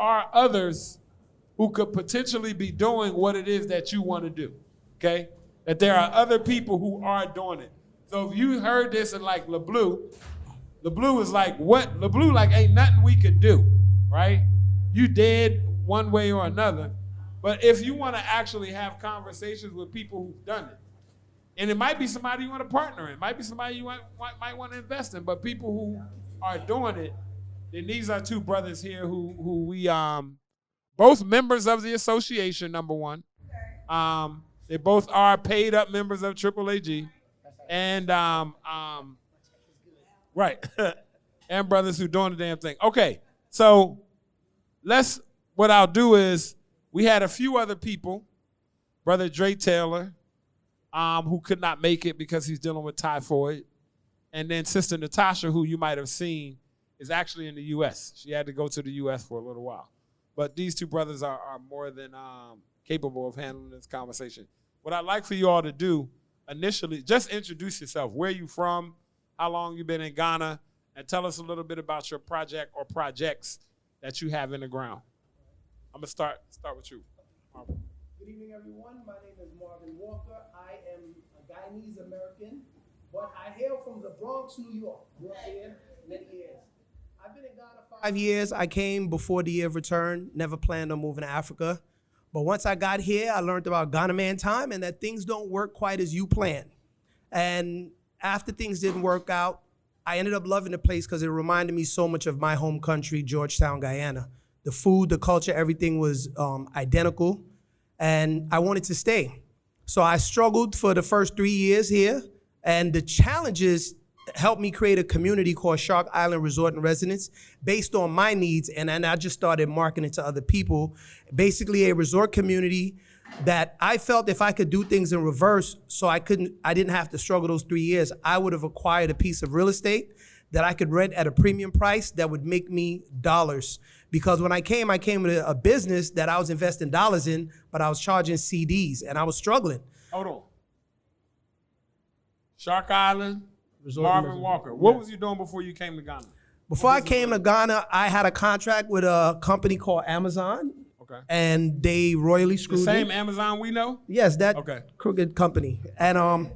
are others who could potentially be doing what it is that you want to do, okay? That there are other people who are doing it. So if you heard this and like LeBlue is like, what? LeBlue like, ain't nothing we could do, right? You dead one way or another. But if you want to actually have conversations with people who've done it, and it might be somebody you want to partner in, it might be somebody you might want to invest in, but people who are doing it, then these are two brothers here who we both members of the association, number one. They both are paid up members of AAAG. And right. And brothers who doing the damn thing. Okay, so what I'll do is, we had a few other people, Brother Dre Taylor, who could not make it because he's dealing with typhoid. And then Sister Natasha, who you might have seen, is actually in the U.S. She had to go to the U.S. for a little while. But these two brothers are more than capable of handling this conversation. What I'd like for you all to do initially, just introduce yourself. Where you from, how long you been in Ghana, and tell us a little bit about your project or projects that you have in the ground. I'm gonna start with you, Marvin. Good evening, everyone. My name is Marvin Walker. I am a Guyanese American, but I hail from the Bronx, New York. Grew up here many years. I've been in Ghana 5 years. I came before the year of return. Never planned on moving to Africa. But once I got here, I learned about Ghana man time and that things don't work quite as you plan. And after things didn't work out, I ended up loving the place because it reminded me so much of my home country, Georgetown, Guyana. The food, the culture, everything was identical, and I wanted to stay. So I struggled for the first 3 years here, and the challenges helped me create a community called Shark Island Resort and Residence based on my needs, and then I just started marketing to other people. Basically a resort community that I felt if I could do things in reverse so I didn't have to struggle those 3 years, I would have acquired a piece of real estate that I could rent at a premium price that would make me dollars. Because when I came with a business that I was investing dollars in, but I was charging CDs and I was struggling. Hold on. Shark Island, Resort Marvin Walker. What was you doing before you came to Ghana? Before I came to Ghana, I had a contract with a company called Amazon. Okay. And they royally screwed me. The same Amazon we know? Yes, that crooked company. And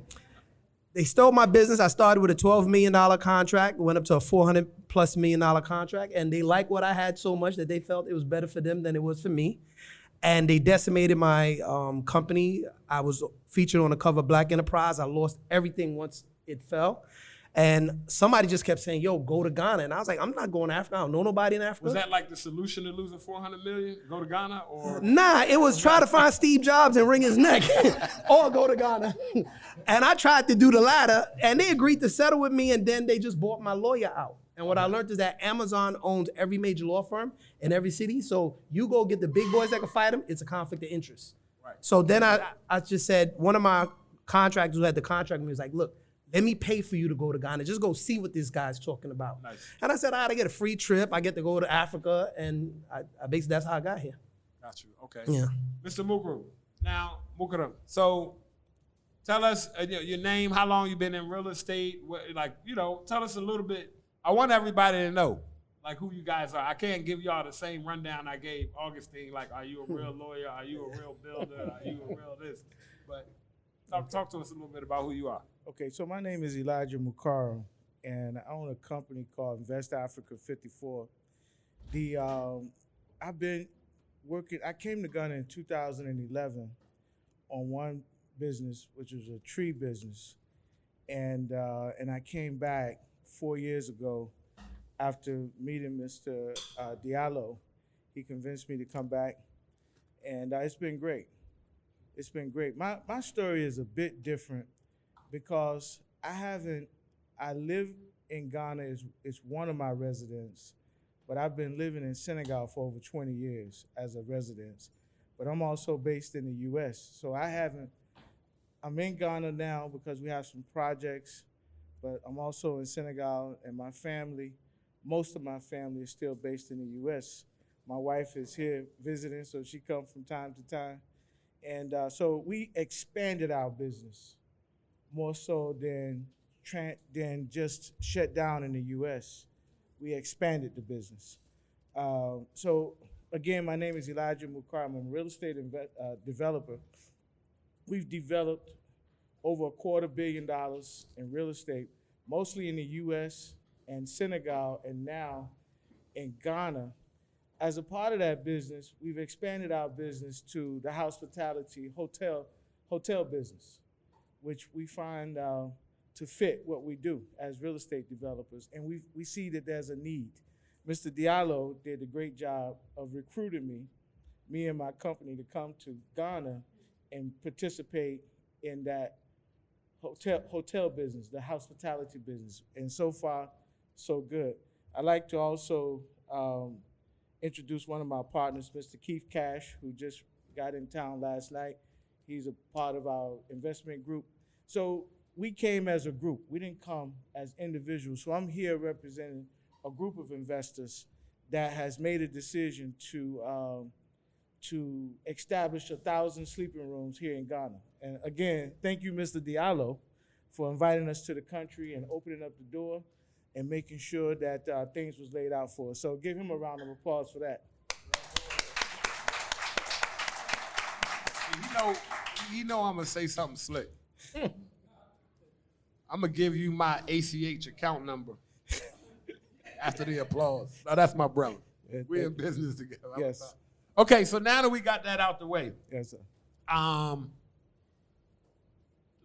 they stole my business. I started with a $12 million contract, went up to a $400+ million contract, and they liked what I had so much that they felt it was better for them than it was for me. And they decimated my company. I was featured on the cover of Black Enterprise. I lost everything once it fell. And somebody just kept saying, yo, go to Ghana. And I was like, I'm not going to Africa. I don't know nobody in Africa. Was that like the solution to losing $400 million? Go to Ghana? Or Nah, it was try to find Steve Jobs and wring his neck or go to Ghana. And I tried to do the latter, and they agreed to settle with me, and then they just bought my lawyer out. And what I learned is that Amazon owns every major law firm in every city. So you go get the big boys that can fight them, it's a conflict of interest. Right. So then I just said, one of my contractors who had the contract with me was like, look, let me pay for you to go to Ghana. Just go see what this guy's talking about. Nice. And I said, I get a free trip. I get to go to Africa. And I basically, that's how I got here. Got you. Okay. Yeah. Mr. Mukkram. Now, Mukkram. So tell us your name, how long you've been in real estate. Tell us a little bit. I want everybody to know, like, who you guys are. I can't give y'all the same rundown I gave Augustine, like, are you a real lawyer? Are you a real builder? Are you a real this? But talk to us a little bit about who you are. Okay, so my name is Elijah Mukkram, and I own a company called Invest Africa 54. I've been working. I came to Ghana in 2011 on one business, which was a tree business, and I came back 4 years ago after meeting Mr. Diallo. He convinced me to come back, and it's been great. It's been great. My story is a bit different because I live in Ghana, it's one of my residents, but I've been living in Senegal for over 20 years as a resident. But I'm also based in the US. So I'm in Ghana now because we have some projects, but I'm also in Senegal, and most of my family is still based in the US. My wife is here visiting, so she comes from time to time. And so we expanded our business more so than just shut down in the US. We expanded the business. So again, my name is Elijah Mukkram. I'm a real estate developer. We've developed over $250 million in real estate, mostly in the U.S. and Senegal, and now in Ghana. As a part of that business, we've expanded our business to the hospitality hotel business, which we find to fit what we do as real estate developers, and we see that there's a need. Mr. Diallo did a great job of recruiting me and my company to come to Ghana and participate in that hotel business, the hospitality business, and so far, so good. I'd like to also introduce one of my partners, Mr. Keith Cash, who just got in town last night. He's a part of our investment group. So we came as a group. We didn't come as individuals. So I'm here representing a group of investors that has made a decision to establish 1,000 sleeping rooms here in Ghana. And again, thank you, Mr. Diallo, for inviting us to the country and opening up the door and making sure that things was laid out for us. So give him a round of applause for that. You know I'm gonna say something slick. I'm gonna give you my ACH account number after the applause. Now that's my brother. Yeah, We're in business together. Yes. Okay, so now that we got that out the way, Yes, sir.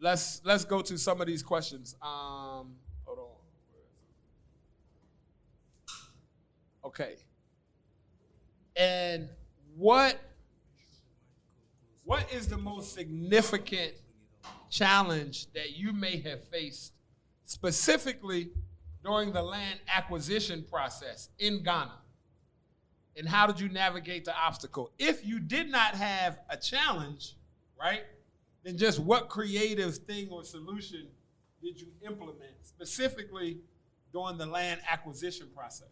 let's go to some of these questions. Hold on. Okay. And what is the most significant challenge that you may have faced specifically during the land acquisition process in Ghana? And how did you navigate the obstacle? If you did not have a challenge, right, then just what creative thing or solution did you implement specifically during the land acquisition process?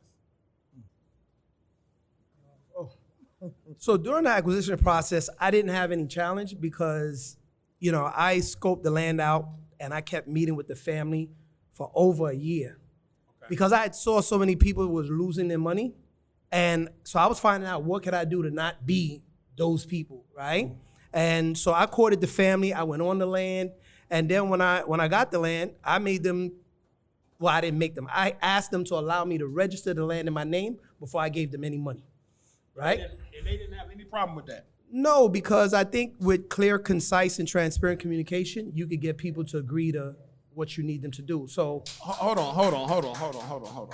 So during the acquisition process, I didn't have any challenge because, I scoped the land out and I kept meeting with the family for over a year. Okay. Because I had saw so many people was losing their money. And so I was finding out what could I do to not be those people, right? And so I courted the family, I went on the land, and then when I got the land, I made them, well, I didn't make them. I asked them to allow me to register the land in my name before I gave them any money, right? And they didn't have any problem with that? No, because I think with clear, concise, and transparent communication, you could get people to agree to what you need them to do. So hold on.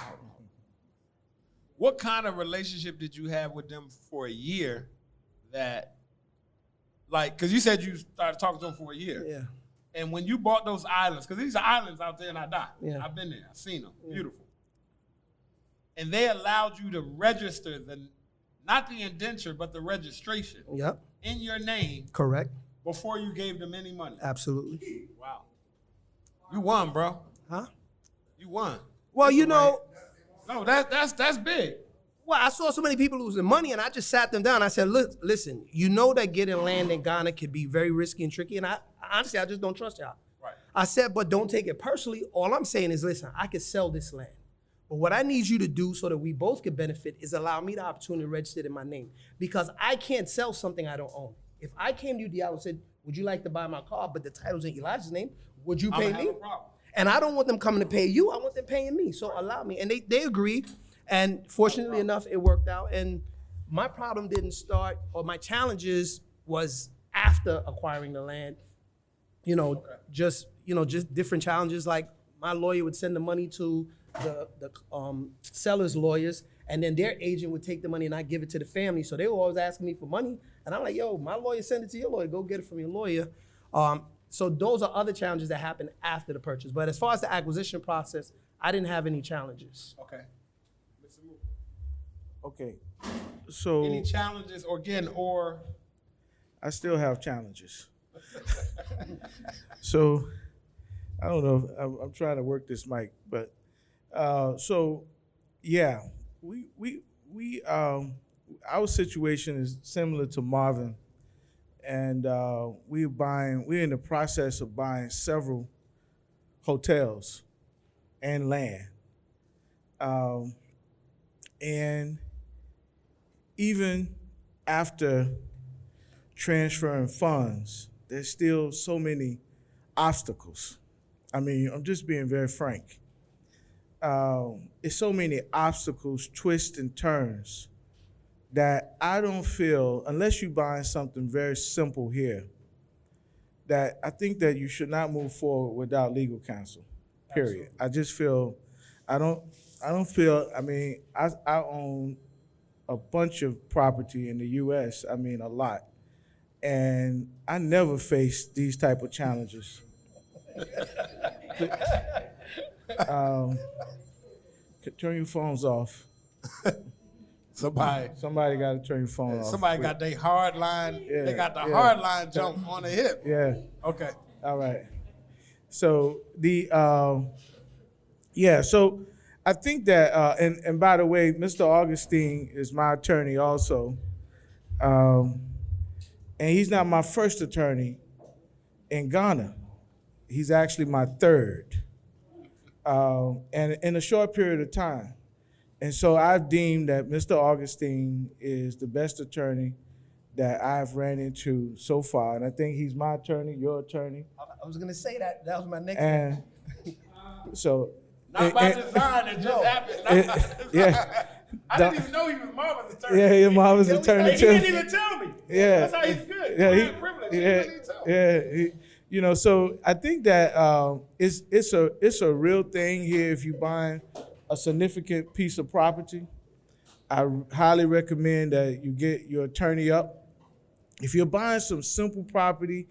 What kind of relationship did you have with them for a year that, because you said you started talking to them for a year. Yeah. And when you bought those islands, because these are islands out there in Ada. Yeah. I've been there, I've seen them, beautiful. And they allowed you to register not the indenture, but the registration in your name. Correct. Before you gave them any money. Absolutely. Wow. You won, bro. Huh? You won. Well, No, that's big. Well, I saw so many people losing money, and I just sat them down. I said, look, listen, you know that getting land in Ghana can be very risky and tricky, and honestly, I just don't trust y'all. Right. I said, but don't take it personally. All I'm saying is, listen, I could sell this land. But what I need you to do so that we both can benefit is allow me the opportunity to register it in my name. Because I can't sell something I don't own. If I came to you, Diallo, and said, would you like to buy my car, but the title's in Elijah's name, would you pay me? No problem. And I don't want them coming to pay you. I want them paying me. So allow me. And they agreed. And fortunately enough, it worked out. And my problem didn't start, or my challenges was after acquiring the land. Just different challenges. Like my lawyer would send the money to the seller's lawyers, and then their agent would take the money and I give it to the family. So they were always asking me for money. And I'm like, yo, my lawyer sent it to your lawyer. Go get it from your lawyer. So those are other challenges that happen after the purchase. But as far as the acquisition process, I didn't have any challenges. Okay. Okay. So Any challenges or I still have challenges. So I don't know. I'm trying to work this mic, but we our situation is similar to Marvin, and we're in the process of buying several hotels and land, and even after transferring funds, there's still so many obstacles. I mean, I'm just being very frank. It's so many obstacles, twists and turns that I don't feel, unless you're buying something very simple here, that I think that you should not move forward without legal counsel, period. Absolutely. I just feel, I don't feel, I mean, I own a bunch of property in the US, I mean, a lot. And I never faced these type of challenges. Turn your phones off. Somebody got to turn your phone off. Somebody got their hard line. Yeah, they got the hard line jump on the hip. Yeah. Okay. All right. So so I think that, and by the way, Mr. Augustine is my attorney also. And he's not my first attorney in Ghana. He's actually my third. And in a short period of time. And so I've deemed that Mr. Augustine is the best attorney that I've ran into so far. And I think he's my attorney, your attorney. I was going to say that. That was my next one. So. Not by design, it just happened. Yeah. I didn't even know he was Marvin's attorney. Yeah, your Marvin's attorney too. He didn't even tell me. Yeah. That's how he's good. Yeah, Privilege. You know, so I think that it's a real thing here if you're buying a significant piece of property. I highly recommend that you get your attorney up. If you're buying some simple property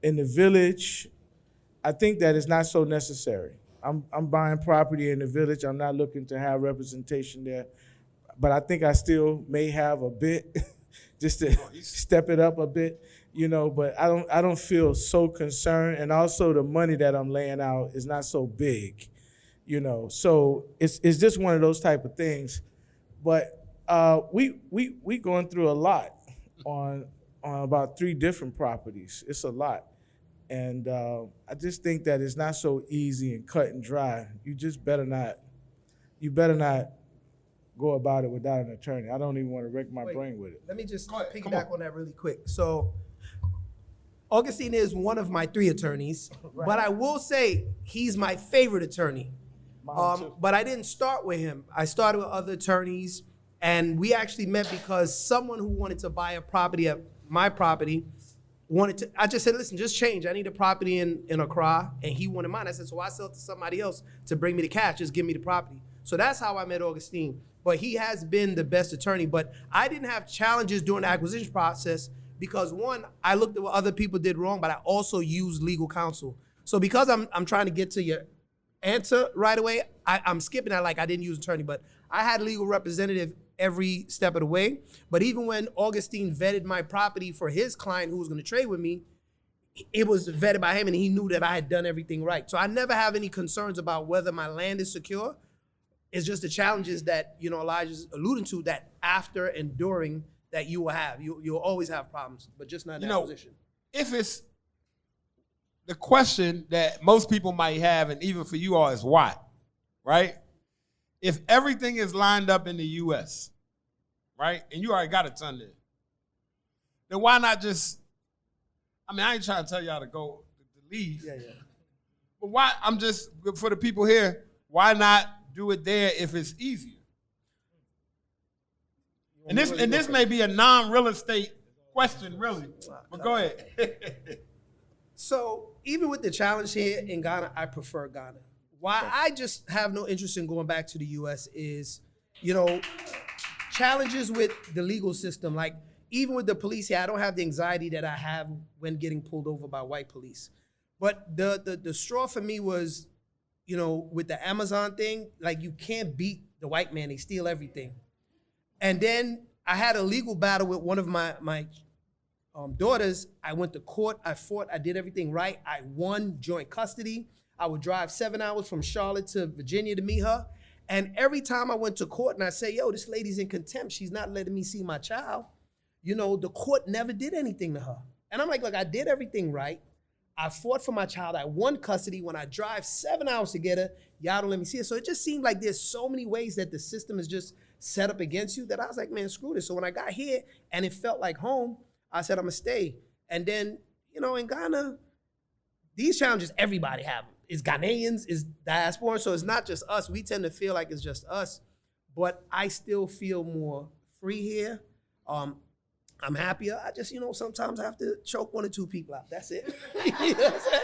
in the village, I think that is not so necessary. I'm buying property in the village. I'm not looking to have representation there, but I think I still may have a bit just to step it up a bit, you know, but I don't feel so concerned. And also the money that I'm laying out is not so big, you know. So it's just one of those type of things. But we going through a lot on about 3 different properties. It's a lot. And I just think that it's not so easy and cut and dry. You better not go about it without an attorney. I don't even want to wreck my brain with it. Let me just piggyback on that really quick. So Augustine is one of my 3 attorneys, right. But I will say he's my favorite attorney. But I didn't start with him. I started with other attorneys, and we actually met because someone who wanted to buy a property at my property I just said, listen, just change. I need a property in Accra, and he wanted mine. I said, so I sell it to somebody else to bring me the cash. Just give me the property. So that's how I met Augustine. But he has been the best attorney. But I didn't have challenges during the acquisition process because, one, I looked at what other people did wrong, but I also used legal counsel. So because I'm trying to get to your answer right away, I'm skipping that like I didn't use attorney, but I had legal representative every step of the way. But even when Augustine vetted my property for his client who was going to trade with me, it was vetted by him and he knew that I had done everything right. So I never have any concerns about whether my land is secure. It's just the challenges that, you know, Elijah's alluding to, that after and during that you will have. You'll always have problems, but just not in that position. If it's the question that most people might have, and even for you all, is why, right? If everything is lined up in the U.S., right, and you already got a ton there, then why not just, I ain't trying to tell y'all to go to leave. Yeah. But why, I'm just, for the people here, why not do it there if it's easier? And this may be a non-real estate question, really, but go ahead. So even with the challenge here in Ghana, I prefer Ghana. Why I just have no interest in going back to the U.S. is, you know, challenges with the legal system. Like, even with the police here, I don't have the anxiety that I have when getting pulled over by white police. But the straw for me was, you know, with the Amazon thing, like, you can't beat the white man. They steal everything. And then I had a legal battle with one of my daughters. I went to court. I fought. I did everything right. I won joint custody. I would drive 7 hours from Charlotte to Virginia to meet her. And every time I went to court and I say, yo, this lady's in contempt. She's not letting me see my child. You know, the court never did anything to her. And I'm like, look, I did everything right. I fought for my child. I won custody. When I drive 7 hours to get her, y'all don't let me see her. So it just seemed like there's so many ways that the system is just set up against you that I was like, man, screw this. So when I got here and it felt like home, I said, I'm gonna stay. And then, you know, in Ghana, these challenges, everybody have them. It's Ghanaians, it's diaspora, so it's not just us. We tend to feel like it's just us, but I still feel more free here. I'm happier. I just, you know, sometimes I have to choke 1 or 2 people out. That's it. You know what I'm saying?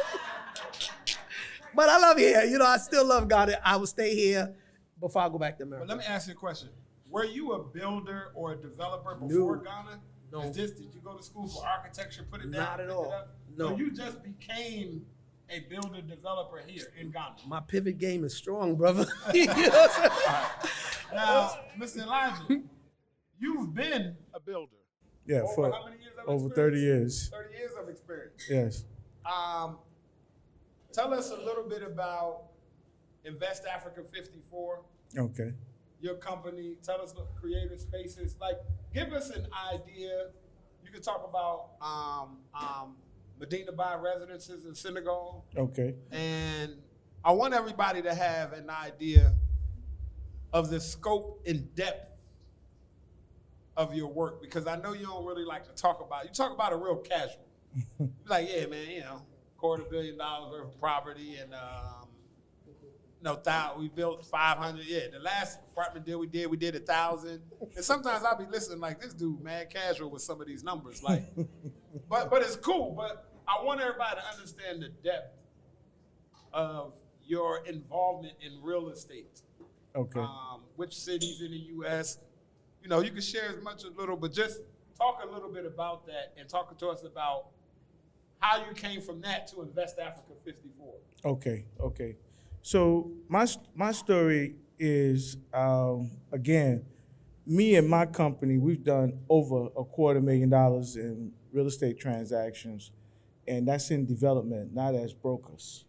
But I love here. You know, I still love Ghana. I will stay here before I go back to America. But let me ask you a question. Were you a builder or a developer before Ghana? No. Did you go to school for architecture, put it down? Not at all. No. So you just became a builder developer here in Ghana. My pivot game is strong, brother. You know what I'm saying? Right. Now, Mr. Elijah, you've been a builder. Yeah, for how many years of over experience? 30 years. 30 years of experience. Yes. Tell us a little bit about Invest Africa 54. Okay. Your company. Tell us what creative spaces. Like, give us an idea. You can talk about Medina Bay residences in Senegal. Okay. And I want everybody to have an idea of the scope and depth of your work, because I know you don't really like to talk about it. You talk about it real casual. You're like, yeah, man, you know, $250 million worth of property and we built 500. Yeah, the last apartment deal we did 1,000. And sometimes I'll be listening like, this dude, mad casual with some of these numbers. Like, but it's cool. But I want everybody to understand the depth of your involvement in real estate. Okay. Which cities in the U.S. You know, you can share as much as little, but just talk a little bit about that and talk to us about how you came from that to Invest Africa 54. Okay. So my story is, again, me and my company, we've done over $250,000 in real estate transactions, and that's in development, not as brokers.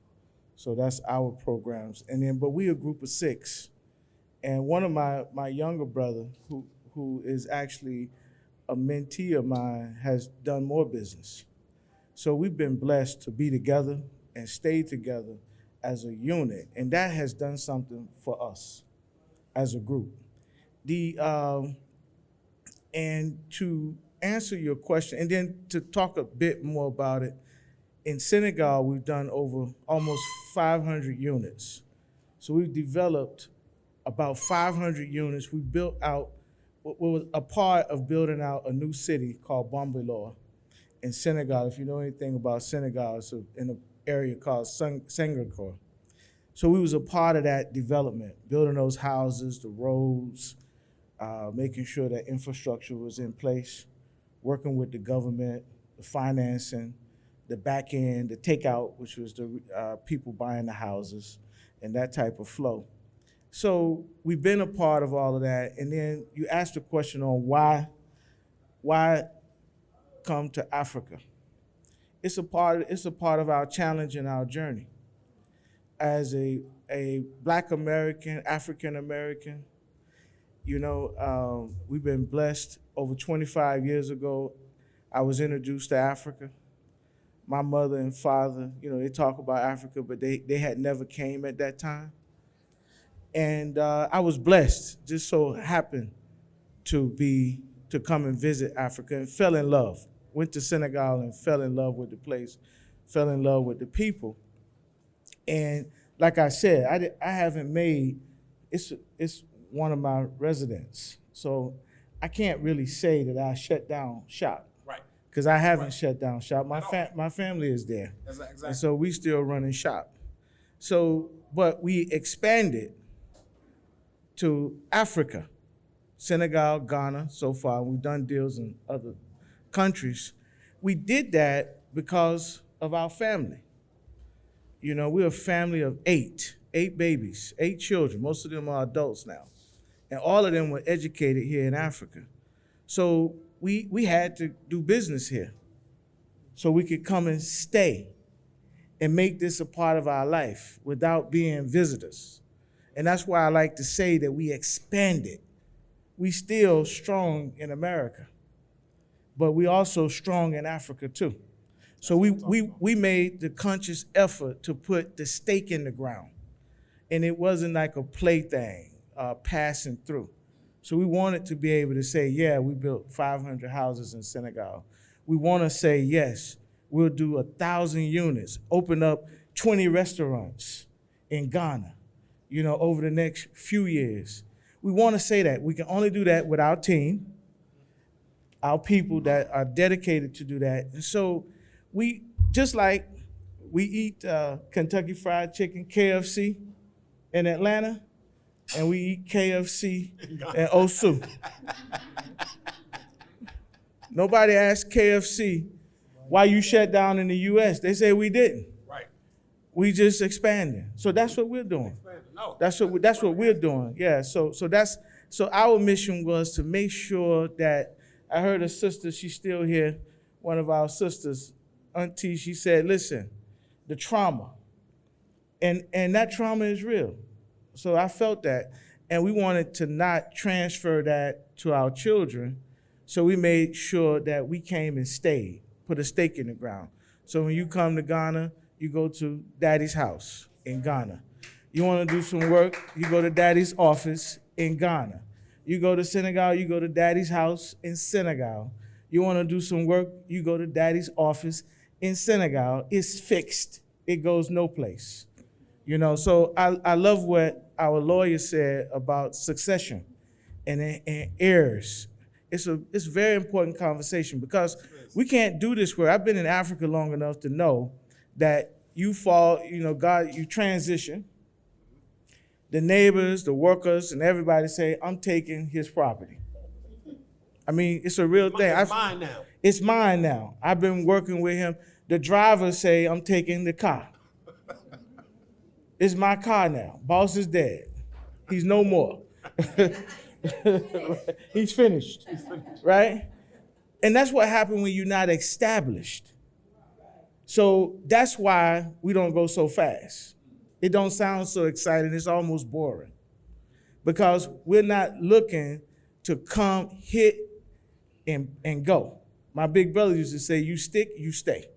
So that's our programs. And then, but we a group of 6. And one of my younger brother, who is actually a mentee of mine, has done more business. So we've been blessed to be together and stay together as a unit, and that has done something for us as a group. And to answer your question, and then to talk a bit more about it, in Senegal, we've done over almost 500 units. So we've developed about 500 units. We built out, we were a part of building out a new city called Bambilor in Senegal. If you know anything about Senegal, it's in an area called Senghor. So we was a part of that development, building those houses, the roads, making sure that infrastructure was in place, working with the government, the financing, the back end, the takeout, which was the people buying the houses, and that type of flow. So we've been a part of all of that. And then you asked the question on why come to Africa? It's a part of our challenge and our journey. As a Black American, African American, you know, we've been blessed. Over 25 years ago, I was introduced to Africa. My mother and father, you know, they talk about Africa, but they had never came at that time. And I was blessed, just so happened to come and visit Africa, and fell in love. Went to Senegal and fell in love with the place, fell in love with the people. And like I said, I haven't made, it's one of my residents. So I can't really say that I shut down shop. Right. Because I haven't shut down shop. My family is there. Exactly. And so we still running shop. So, but we expanded to Africa, Senegal, Ghana, so far. We've done deals in other countries. We did that because of our family. You know, we're a family of 8 babies, 8 children. Most of them are adults now. And all of them were educated here in Africa. So we had to do business here so we could come and stay and make this a part of our life without being visitors. And that's why I like to say that we expanded. We still strong in America, but we also strong in Africa too. So we made the conscious effort to put the stake in the ground. And it wasn't like a plaything, passing through. So we wanted to be able to say, yeah, we built 500 houses in Senegal. We want to say, yes, we'll do 1,000 units, open up 20 restaurants in Ghana, over the next few years. We want to say that. We can only do that with our team, our people that are dedicated to do that. And so we eat Kentucky Fried Chicken, KFC in Atlanta, and we eat KFC in Osu. Nobody asked KFC why you shut down in the US. They say we didn't. Right. We just expanded. So that's what we're doing. No. That's what we're doing. Yeah. So our mission was to make sure that I heard a sister, she's still here, one of our sisters, Auntie, she said, listen, the trauma. And that trauma is real. So I felt that. And we wanted to not transfer that to our children. So we made sure that we came and stayed, put a stake in the ground. So when you come to Ghana, you go to Daddy's house in Ghana. You want to do some work, you go to Daddy's office in Ghana. You go to Senegal, you go to Daddy's house in Senegal. You want to do some work, you go to Daddy's office in Senegal. It's fixed. It goes no place. So I love what our lawyer said about succession and heirs. It's a very important conversation because we can't do this where I've been in Africa long enough to know that you fall, God, you transition. The neighbors, the workers, and everybody say, I'm taking his property. I mean, it's a real thing. It's mine now. It's mine now. I've been working with him. The drivers say, I'm taking the car. It's my car now. Boss is dead. He's no more. He's finished, right? And that's what happened when you're not established. So that's why we don't go so fast. It don't sound so exciting. It's almost boring because we're not looking to come, hit, and go. My big brother used to say, you stick, you stay.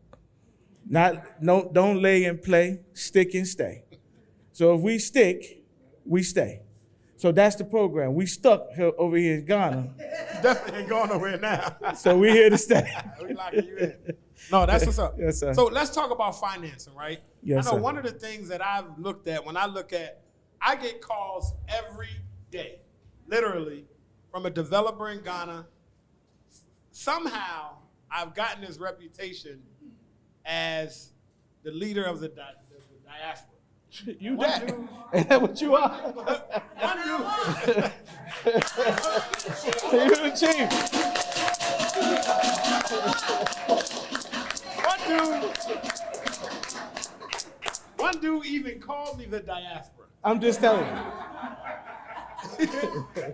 Don't lay and play, stick and stay. So if we stick, we stay. So that's the program. We stuck over here in Ghana. Definitely ain't going nowhere now. So we're here to stay. We locking you in. No, that's what's up. Yes, sir. So let's talk about financing, right? Yes, I know sir. one of the things that I've looked at I get calls every day, literally, from a developer in Ghana. Somehow, I've gotten this reputation as the leader of the diaspora. You that? Ain't that what you are? One You're the chief. One dude even called me the diaspora. I'm just telling you.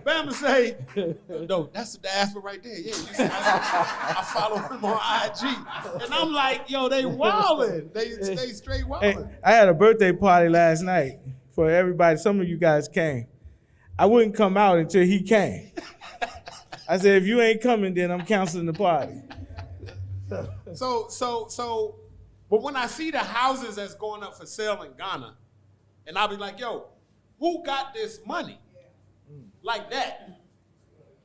Bama say, no, that's the diaspora right there. Yeah, you see, I follow him on IG. And I'm like, yo, they wildin'. They straight wildin'. Hey, I had a birthday party last night for everybody. Some of you guys came. I wouldn't come out until he came. I said, if you ain't coming, then I'm canceling the party. But when I see the houses that's going up for sale in Ghana, and I'll be like, yo, who got this money? Like that.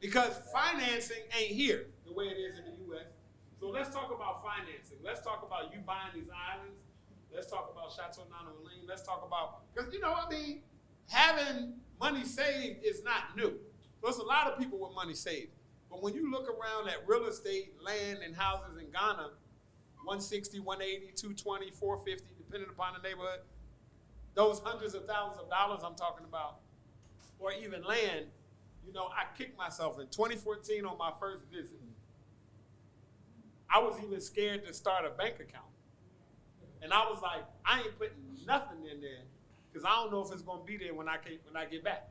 Because financing ain't here the way it is in the U.S. So let's talk about financing. Let's talk about you buying these islands. Let's talk about Chateau Nana Marlene. Let's talk about, because having money saved is not new. There's a lot of people with money saved. But when you look around at real estate, land, and houses in Ghana, 160, 180, 220, 450, depending upon the neighborhood, those hundreds of thousands of dollars I'm talking about, or even land, I kicked myself in 2014 on my first visit. I was even scared to start a bank account. And I was like, I ain't putting nothing in there because I don't know if it's gonna be there when I get back.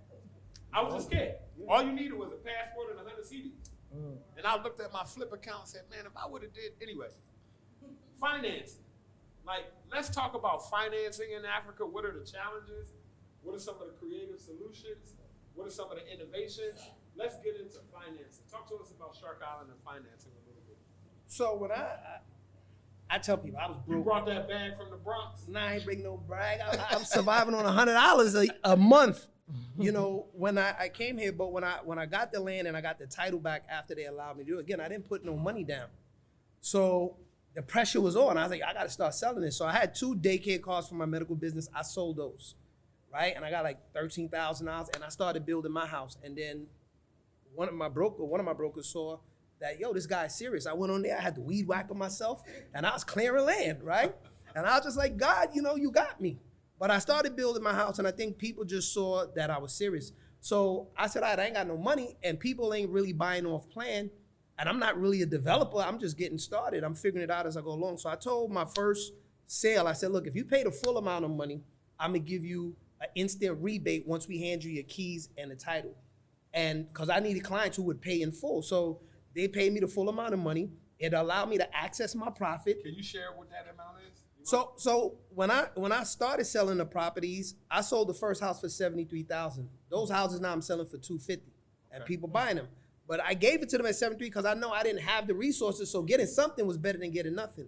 I was just scared. All you needed was a passport and 100 CDs. And I looked at my flip account and said, man, if I would have did, anyway. Financing. Let's talk about financing in Africa. What are the challenges? What are some of the creative solutions? What are some of the innovations? Let's get into financing. Talk to us about Shark Island and financing a little bit. So when I tell people I was broke. You brought that bag from the Bronx? Nah, I ain't bring no brag. I'm surviving on $100 a month You know, when I came here, but when I got the land and I got the title back after they allowed me to do it, again, I didn't put no money down. So the pressure was on. I was like, I got to start selling this. So I had 2 daycare cars for my medical business. I sold those, right? And I got like $13,000, and I started building my house. And then one of my brokers saw that, yo, this guy's serious. I went on there. I had to weed whacker myself, and I was clearing land, right? And I was just like, God, you know, you got me. But I started building my house, and I think people just saw that I was serious. So I said, all right, I ain't got no money, and people ain't really buying off plan, and I'm not really a developer. I'm just getting started. I'm figuring it out as I go along. So I told my first sale, I said, look, if you pay the full amount of money, I'm going to give you an instant rebate once we hand you your keys and the title. And because I needed clients who would pay in full. So they paid me the full amount of money. It allowed me to access my profit. Can you share what that amount is? So when I started selling the properties, I sold the first house for $73,000. Those houses now I'm selling for $250,000, and people buying them. But I gave it to them at $73,000 because I know I didn't have the resources. So getting something was better than getting nothing.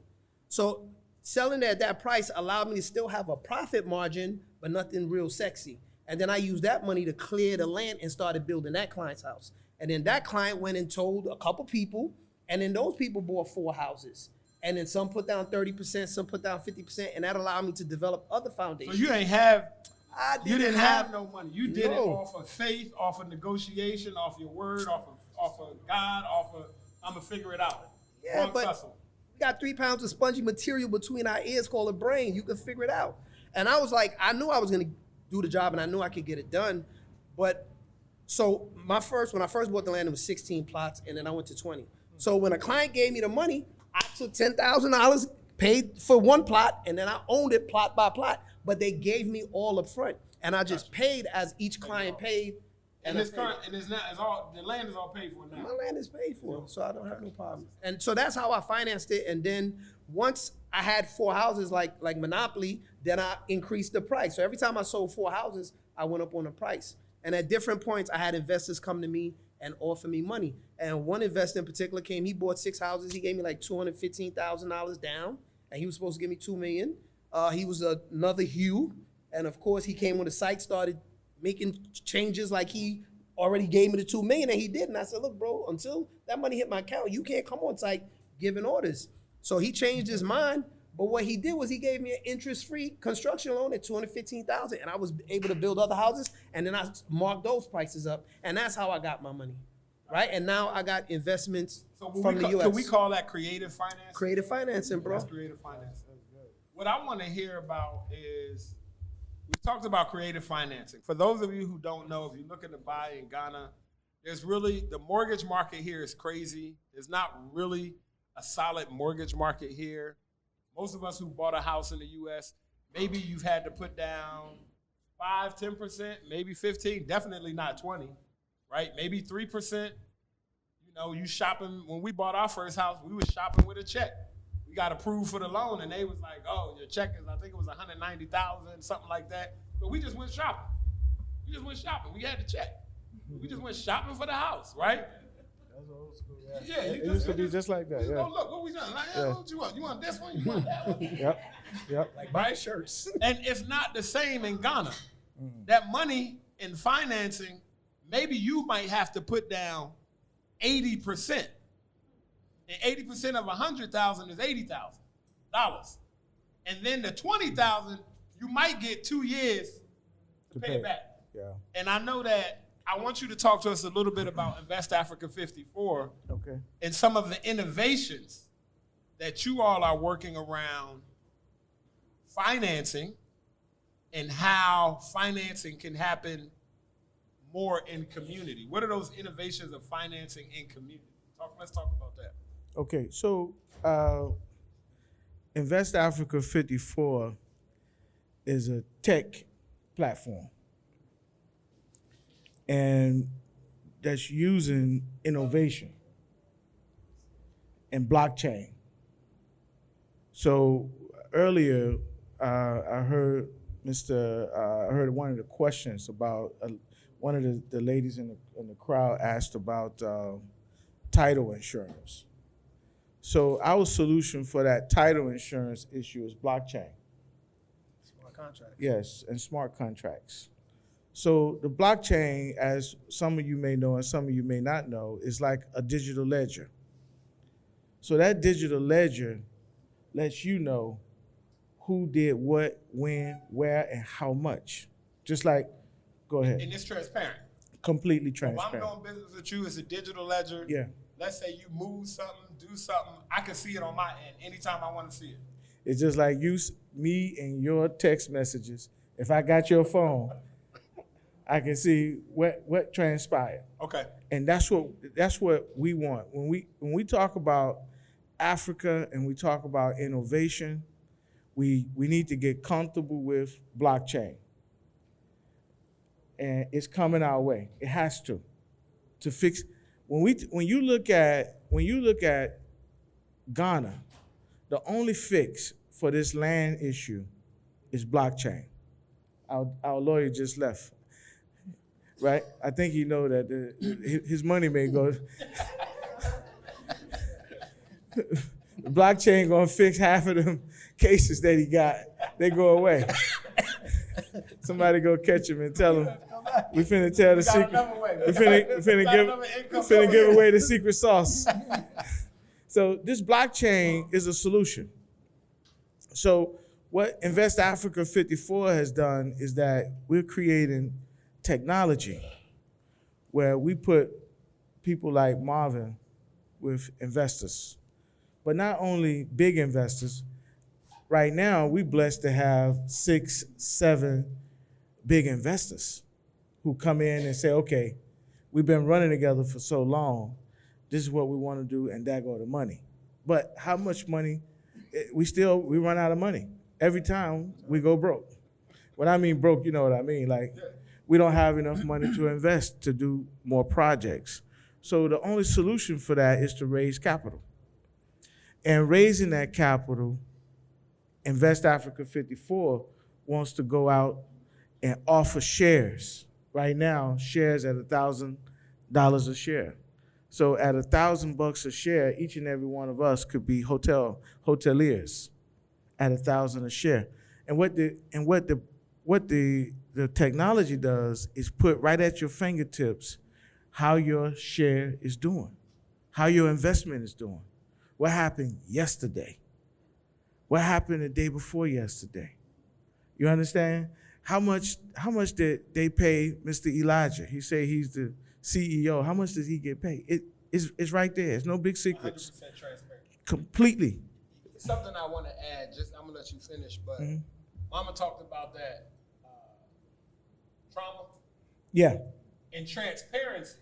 So selling it at that price allowed me to still have a profit margin, but nothing real sexy. And then I used that money to clear the land and started building that client's house. And then that client went and told a couple people, and then those people bought 4 houses. And then some put down 30%, some put down 50%, and that allowed me to develop other foundations. So you didn't have no money. You did it off of faith, off of negotiation, off your word, off of God, off of I'm gonna figure it out. Yeah, but we got 3 pounds of spongy material between our ears called a brain. You can figure it out. And I was like, I knew I was gonna do the job, and I knew I could get it done. But so when I first bought the land, it was 16 plots, and then I went to 20. So when a client gave me the money, I took $10,000, paid for 1 plot, and then I owned it plot by plot. But they gave me all up front, and I just paid as each client paid. And it's current, and it's all the land is all paid for now. My land is paid for, so I don't have no problem. And so that's how I financed it. And then once I had 4 houses like Monopoly, then I increased the price. So every time I sold 4 houses, I went up on the price. And at different points, I had investors come to me and offer me money. And one investor in particular came, he bought 6 houses. He gave me like $215,000 down, and he was supposed to give me $2 million. He was another Hugh. And of course, he came on the site, started making changes like he already gave me the $2 million, and he did. And I said, look, bro, until that money hit my account, you can't come on site giving orders. So he changed his mind. But what he did was he gave me an interest-free construction loan at $215,000, and I was able to build other houses, and then I marked those prices up, and that's how I got my money, right? And now I got investments from the U.S. Can we call that creative financing? Creative financing, bro. That's creative financing. What I want to hear about is, we talked about creative financing. For those of you who don't know, if you look at the buy in Ghana, there's really, the mortgage market here is crazy. There's not really a solid mortgage market here. Most of us who bought a house in the U.S., maybe you've had to put down 5, 10%, maybe 15, definitely not 20, right? Maybe 3%. You know, you shopping, when we bought our first house, we was shopping with a check. We got approved for the loan, and they was like, oh, your check is, I think it was $190,000, something like that. But we just went shopping. We had the check. We just went shopping for the house, right? That's old school, yeah. Yeah, it used to be just like that, yeah. Oh, look, what we done? Like, yeah. What you want? You want this one? You want that one? Yep. Like buying shirts. And it's not the same in Ghana. That money in financing, maybe you might have to put down 80%. And 80% of $100,000 is $80,000. And then the $20,000, you might get 2 years to pay it back. Yeah. And I know that I want you to talk to us a little bit about Invest Africa 54 and some of the innovations that you all are working around financing and how financing can happen more in community. What are those innovations of financing in community? Let's talk about that. Okay, so Invest Africa 54 is a tech platform, and that's using innovation and blockchain. So earlier, I heard one of the questions about one of the ladies in the crowd asked about title insurance. So our solution for that title insurance issue is blockchain. Smart contract. Yes, and smart contracts. So the blockchain, as some of you may know and some of you may not know, is like a digital ledger. So that digital ledger lets you know who did what, when, where, and how much. Just like, go ahead. And it's transparent. Completely If transparent. I'm doing business with you, it's a digital ledger. Yeah. Let's say you move something, do something, I can see it on my end anytime I want to see it. It's just like me and your text messages. If I got your phone, I can see what transpired. Okay. And that's what we want. When we talk about Africa and we talk about innovation, we need to get comfortable with blockchain. And it's coming our way. It has to fix. When you look at Ghana, the only fix for this land issue is blockchain. Our lawyer just left, right? I think you know that his money may go. Blockchain gonna fix half of them cases that he got. They go away. Somebody go catch him and tell him we finna tell the secret. We finna give away the secret sauce. So this blockchain is a solution. So what Invest Africa 54 has done is that we're creating technology where we put people like Marvin with investors, but not only big investors. Right now, we're blessed to have 6, 7 big investors who come in and say, okay, we've been running together for so long. This is what we want to do, and there go the money. But how much money? We run out of money. Every time we go broke. When I mean broke, you know what I mean. Like, we don't have enough money to invest to do more projects. So the only solution for that is to raise capital. And raising that capital, Invest Africa 54 wants to go out and offer shares. Right now, shares at $1,000 a share. So at $1,000 a share, each and every one of us could be hoteliers at $1,000 a share. And what the technology does is put right at your fingertips how your share is doing, how your investment is doing, what happened yesterday, what happened the day before yesterday. You understand? How much did they pay Mr. Elijah? He say he's the CEO. How much does he get paid? It's right there. It's no big secrets. 100% transparent. Completely. Something I want to add, I'm going to let you finish, but Mama talked about that trauma. Yeah. And transparency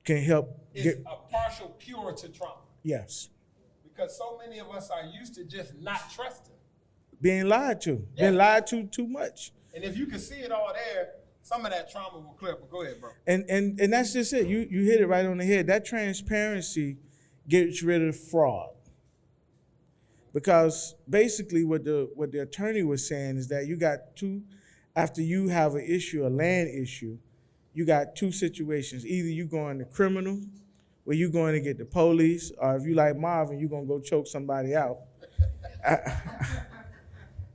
can help is a partial cure to trauma. Yes. Because so many of us are used to just not trusting. Being lied to. Yeah. Been lied to too much. And if you can see it all there, some of that trauma will clear. But go ahead, bro. And that's just it. You hit it right on the head. That transparency gets rid of fraud. Because basically what the attorney was saying is that you got after you have an issue, a land issue, you got 2 situations. Either you going to criminal, where you going to get the police, or if you like Marvin, you gonna go choke somebody out.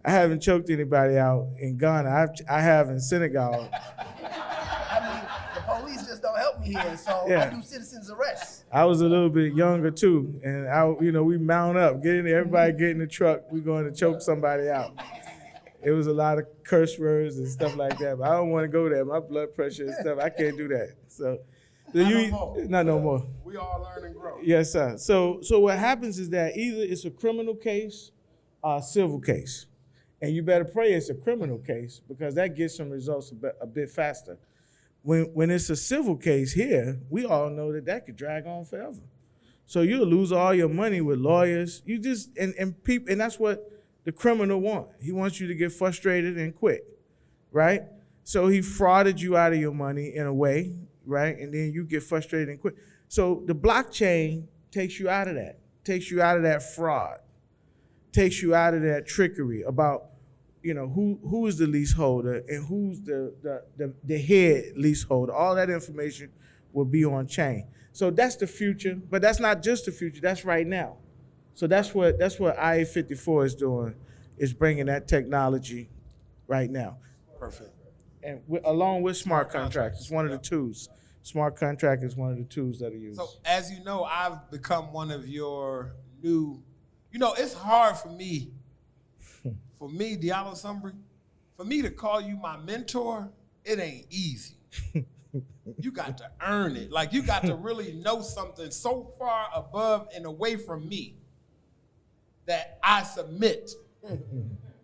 I haven't choked anybody out in Ghana. I have in Senegal. I mean, the police just don't help me here, so Yeah. I do citizen's arrest. I was a little bit younger too, and we mount up, get in there, everybody get in the truck, we going to choke somebody out. It was a lot of curse words and stuff like that, but I don't want to go there. My blood pressure and stuff, I can't do that. So, not no more. We all learn and grow. Yes, sir. So what happens is that either it's a criminal case or a civil case. And you better pray it's a criminal case because that gets some results a bit faster. When it's a civil case here, we all know that could drag on forever. So you'll lose all your money with lawyers. You just and that's what the criminal wants. He wants you to get frustrated and quit, right? So he frauded you out of your money in a way, right? And then you get frustrated and quit. So the blockchain takes you out of that, takes you out of that fraud, takes you out of that trickery about, who is the leaseholder and who's the head leaseholder. All that information will be on chain. So that's the future, but that's not just the future. That's right now. So that's what IA-54 is doing, is bringing that technology right now. Perfect. And along with smart contracts, it's one of the tools. Smart contract is one of the tools that are used. So as you know, I've become one of your new, it's hard for me, Diallo Sumbry, for me to call you my mentor, it ain't easy. You got to earn it. Like, you got to really know something so far above and away from me that I submit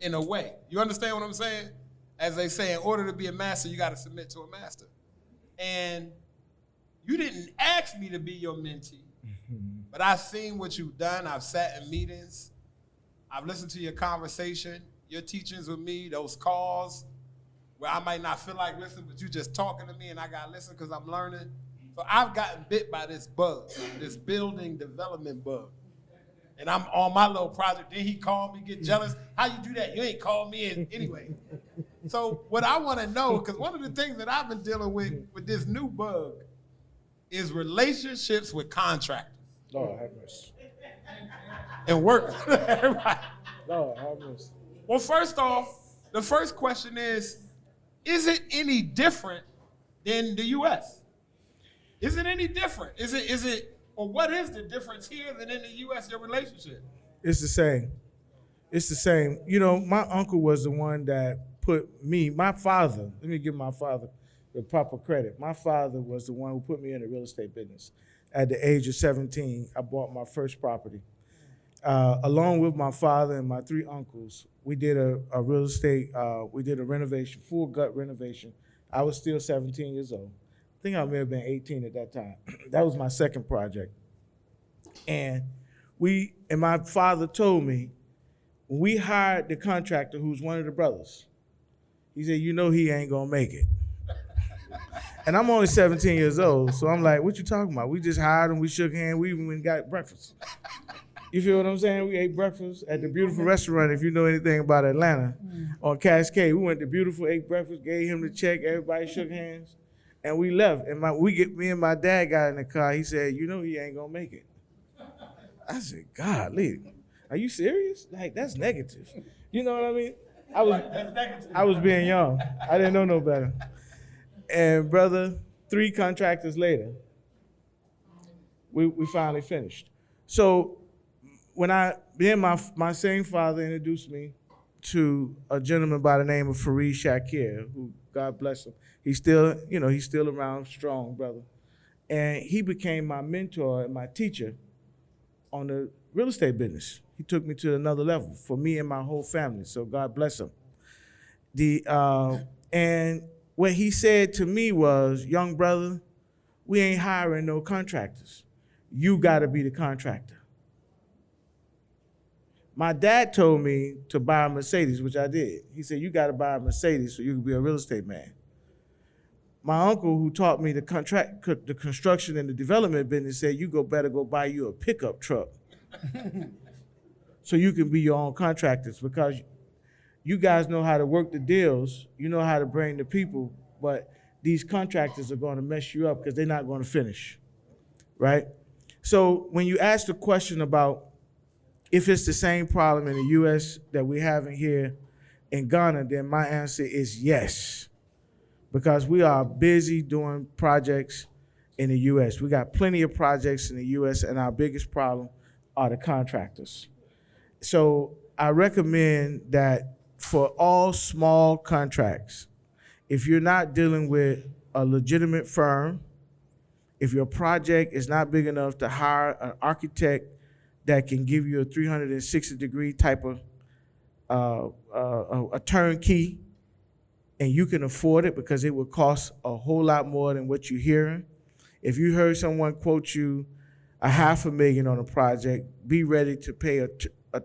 in a way. You understand what I'm saying? As they say, in order to be a master, you got to submit to a master. And you didn't ask me to be your mentee, but I've seen what you've done. I've sat in meetings. I've listened to your conversation, your teachings with me, those calls where I might not feel like listening, but you just talking to me and I got to listen because I'm learning. So I've gotten bit by this bug, this building development bug. And I'm on my little project. Then he called me, get jealous. How you do that? You ain't called me anyway. So what I want to know, because one of the things that I've been dealing with this new bug is relationships with contractors. Lord have mercy. And workers. Lord have mercy. Well, first off, the first question is it any different than the U.S.? Is it any different? Is it, or what is the difference here than in the U.S., your relationship? It's the same. It's the same. My uncle was the one that put me, my father, let me give my father the proper credit. My father was the one who put me in the real estate business. At the age of 17, I bought my first property. Along with my father and my 3 uncles, we did a real estate, we did a renovation, full gut renovation. I was still 17 years old. I think I may have been 18 at that time. That was my second project. And my father told me, when we hired the contractor, who's one of the brothers, he said, he ain't gonna make it. And I'm only 17 years old, so I'm like, what you talking about? We just hired him, we shook hands, we even went and got breakfast. You feel what I'm saying? We ate breakfast at the beautiful restaurant, if you know anything about Atlanta, on Cascade. We went to beautiful, ate breakfast, gave him the check, everybody shook hands, and we left. And me and my dad got in the car, he said, he ain't gonna make it. I said, golly, are you serious? Like, that's negative. You know what I mean? I was being young. I didn't know no better. And brother, 3 contractors later, we finally finished. So when my same father introduced me to a gentleman by the name of Fareed Shakir, who, God bless him, he's still around, strong brother. And he became my mentor and my teacher on the real estate business. He took me to another level for me and my whole family, so God bless him. And what he said to me was, young brother, we ain't hiring no contractors. You gotta be the contractor. My dad told me to buy a Mercedes, which I did. He said, you gotta buy a Mercedes so you can be a real estate man. My uncle, who taught me the construction and the development business, said, you better go buy you a pickup truck so you can be your own contractors, because you guys know how to work the deals, you know how to bring the people, but these contractors are gonna mess you up because they're not gonna finish, right? So when you ask the question about if it's the same problem in the US that we're having here in Ghana, then my answer is yes, because we are busy doing projects in the US. We got plenty of projects in the US, and our biggest problem are the contractors. So I recommend that for all small contracts, if you're not dealing with a legitimate firm, if your project is not big enough to hire an architect that can give you a 360-degree type of a turnkey, and you can afford it because it would cost a whole lot more than what you're hearing. If you heard someone quote you $500,000 on a project, be ready to pay a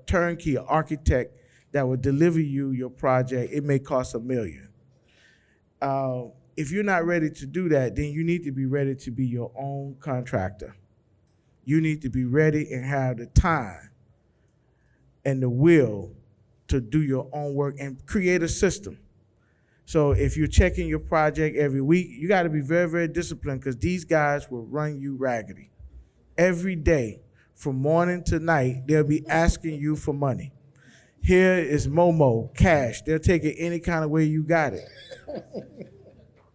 turnkey, an architect that will deliver you your project. It may cost $1 million. If you're not ready to do that, then you need to be ready to be your own contractor. You need to be ready and have the time and the will to do your own work and create a system. So if you're checking your project every week, you got to be very, very disciplined, because these guys will run you raggedy. Every day, from morning to night, they'll be asking you for money. Here is Momo, cash. They'll take it any kind of way you got it.